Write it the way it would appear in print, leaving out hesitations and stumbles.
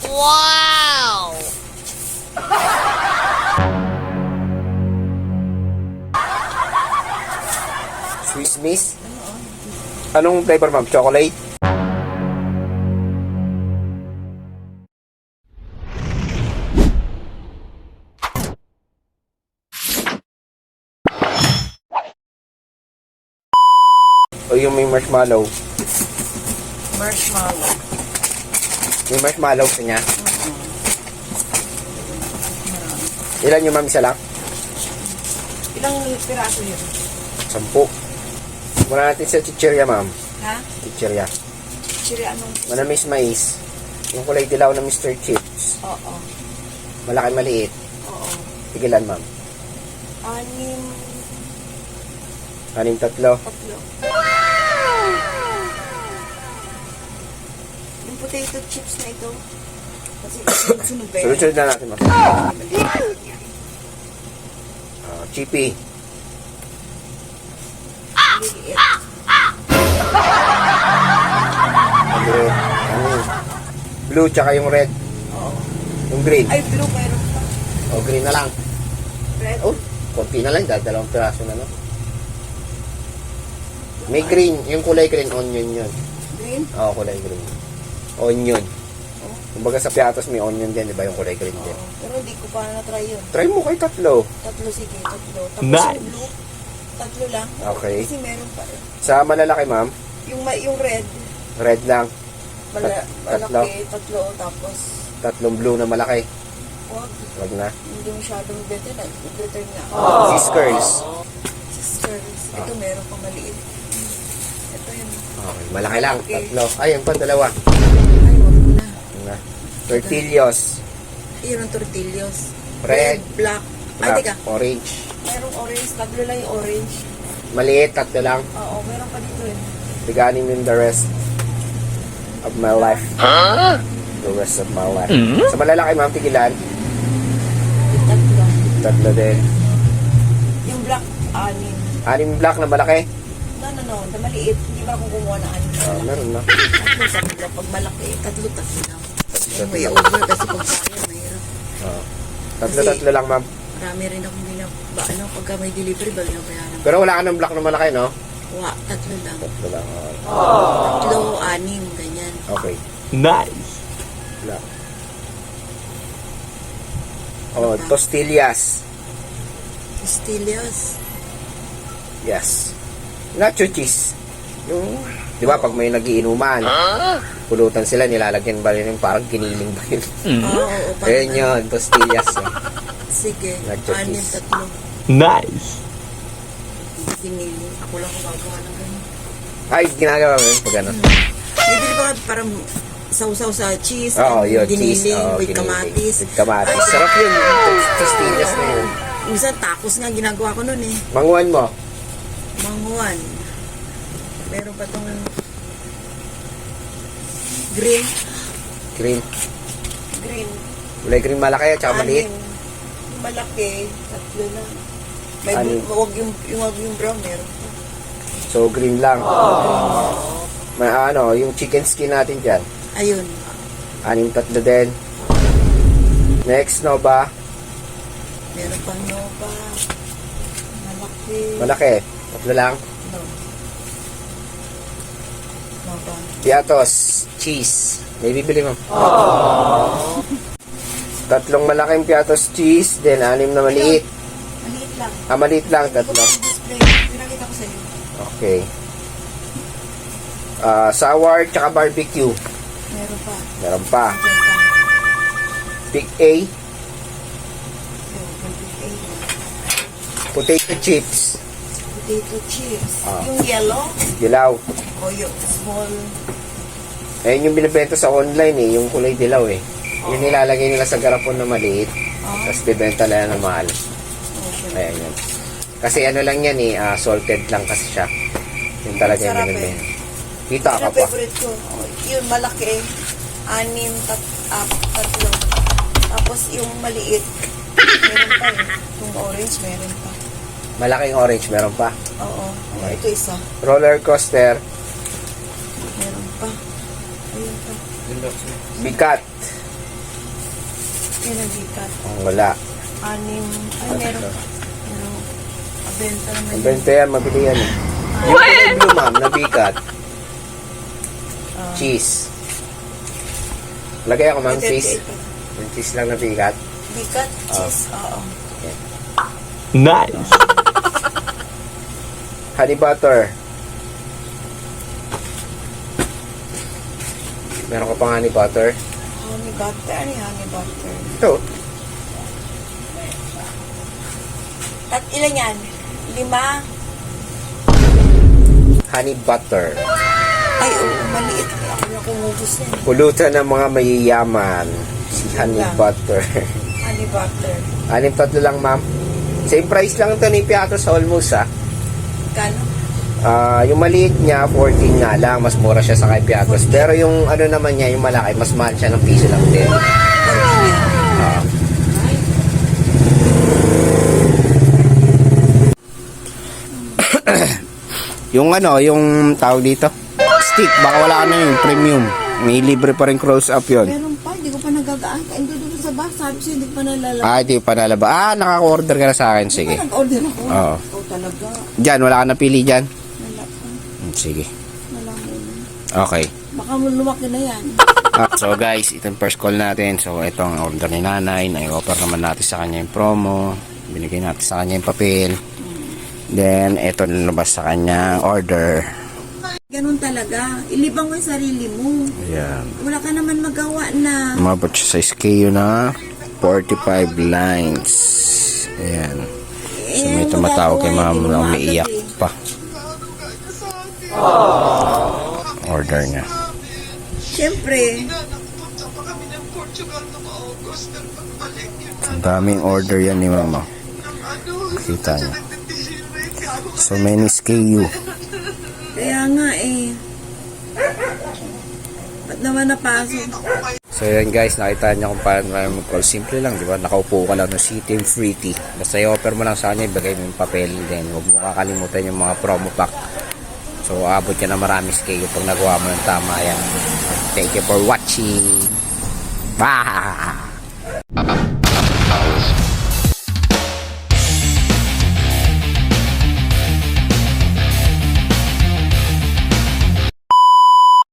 Wow! Swiss Miss? Anong flavor, ma'am? Chocolate? O yung may marshmallow? Marshmallow. May marshmallow sa niya? Ilan yung ma'am? Isa lang? Ilang piraso yun? 10. Muna natin sa chichirya, ma'am. Ha? Chichirya. Chiri anong? Manamis mais. Yung kulay dilaw na Mr. Chips. Oo. Malaki maliit. Oo. Tigilan, ma'am. 6, 6, 3. 3. Yung potato chips na ito. Kasi sunod ba yan? Sunod-sunod na natin, ma'am. Chippy. Maliit. Red. Blue, tsaka yung red. Oo. Yung green. Ay, blue mayroon pa. O, green na lang. Red. Oh, konti na lang. Dahil 2 piraso na, no? May green. Yung kulay green, onion yun. Green. Oo, kulay green. Onion. Oh. Kumbaga sa piatos may onion din, di ba? Yung kulay green din. Oo. Pero hindi ko pa na-try yun. Try mo kay 3. 3, sige. 3. Tapos Nice. yung blue. 3 lang. Okay. Kasi meron pa rin. Sa malalaki, ma'am, Yung red. red lang. Tatlo. Malaki. 3. Tapos, 3 blue na malaki. wag. Wag na. Hindi masyadong better na. Return na. Whiskers. Sisters. Ito meron pang maliit. Ito yun. Okay, malaki lang. 3. Ay, yung pa 2. Ay, wag mo na. Na. Tortillos. Yun ang tortillos. Red. Black. Ay, Black, teka. orange. Merong orange. 3 lang yung orange. Maliit, 3 lang. Oo, meron pa dito eh. Tiganin mo the rest of my life. The rest of my life. Sa malalaki, ma'am, tigilan. 3. 3 din. Yung black, 6. 6 black na malaki. No. Na maliit. Hindi ba akong kumuha ng 6? Meron na. 3. Pag malaki, 3 lang. Yung may over kasi pag kaya, mahirap. 3 lang, ma'am. Marami rin akong pagka may delivery, binabayaran. Pero wala ka ng black na malaki, no? 3 lang. 3 lang. 3, 6, ganyan. Okay. Nice. Black. Oh, tostillas. Tostillas. Yes. Nacho cheese. Yung, di ba, pag may nagiinuman, pulutan sila, nilalagyan ba rin yung parang giniling ba yun? Oo. Ayun yun, tostillas. Sige. Nacho 6, cheese. 3. Nice. Pinili. Ako lang gagawa ng ganyan. Ay, ginagawa mo yun pag ano. Bibili ba parang sausaw sa cheese? Oo, yun, diniling, cheese. Oo, with giniling. kamatis. With kamatis. Sarap yun, tostillas na yun. Minsan tacos nga ginagawa ko nun eh. Manguan mo. Manguan. Meron pa tong green. Green. Green. Kulay green malaki at saka maliit. Yung malaki, 3 lang. May Anim. wag yung brown meron pa. So, green lang. May ano, yung chicken skin natin dyan. Ayun. 6, 3 din. Next, no ba? Meron pang nova. Malaki. Malaki. 3 lang. No. Nova. Piatos. Cheese. May bibili mo. 3 malaking piatos cheese. Then 6 na maliit. Maliit lang. Maliit lang. 3. Display. Pinakita ko sa'yo. Okay. Sour tsaka barbecue. Meron pa. Meron pa. Diyan pa. Big A. Ayun, big A. Potato chips. Potato chips. Ah. Yung yellow. Dilaw. O yung small. Ayun yung binibenta sa online eh. Yung kulay dilaw eh. Yung nilalagay nila sa garapon na maliit. Tapos bibenta nila na mahal. Okay. Ayan yan. Kasi ano lang yan eh. Salted lang kasi siya. Yung talaga yung Sarap binibenta. eh. Kita ka Yun ang pa. favorite ko. Oh, yun, malaki. 6, 3. Tapos yung maliit, meron pa eh. Yung orange, meron pa. Malaking orange meron pa. Oo. Okay. Ito isa. Roller coaster. Bigat. Yun ang bigat. Wala. 6. Ay, meron pa. Meron. Abenta naman Ang benta yan, mabili yan. Yung kulay blue, ma'am, na bigat. Cheese. Lagay ako, ma'am, cheese. Yung cheese lang na bigat. Bigat, cheese. Oo. Nice. Honey butter. Meron ka pang honey butter? Honey butter. Ano yung honey butter? Ito. At ilan yan? 5? Honey butter. Ay, oo. Maliit. Ako na kumubos yan. Pulutan ng mga mayayaman. Si honey Yan. butter. Honey butter. 6 lang, ma'am. Same price lang ito ni Piatos almost, ah. Kano? Yung maliit niya, 14 nga lang. Mas mura siya sa kay Piatos. Pero yung ano naman niya, yung malaki, mas mahal siya ng piso lang din. Yung ano, yung tawag dito, stick, baka wala na yung premium. May libre pa rin close up yun. Meron pa. Hindi ko pa nagagaan. Hindi doon sa box. Sabi siya, hindi pa nalalabas. Hindi pa nalaba. Naka-order ka na sa akin. Sige. Hindi pa nag-order ako. Oo. Oo, talaga. Diyan, wala ka napili dyan? Wala pa. Sige. Wala mo yun. Okay. Baka lumaki na yan. So guys, itong first call natin. So ito ang order ni nanay. Nai-offer naman natin sa kanya yung promo. Binigay natin sa kanya yung papel. Then, ito nalabas sa kanya order. Ganun talaga. Ilibang mo yung sarili mo. Ayan. Wala ka naman magawa na. Umabot siya sa SKU na 45 lines. Ayan. So may tumatawag kay mama na umiiyak pa. Order niya. Siyempre, Ang daming order yan ni mama. Kita niya. So many SKU. kaya nga eh. Ba't naman napasok? So yan guys, nakita niya kung paano tayo mag-call. Simple lang, di ba? Nakaupo ka lang ng City and Free Tea. Basta i-offer mo lang sa kanya, ibigay mo yung papel. Then huwag mo kakalimutan yung mga promo pack. So abot ka na marami SKU pag nagawa mo ng tama yan. Thank you for watching. Bye!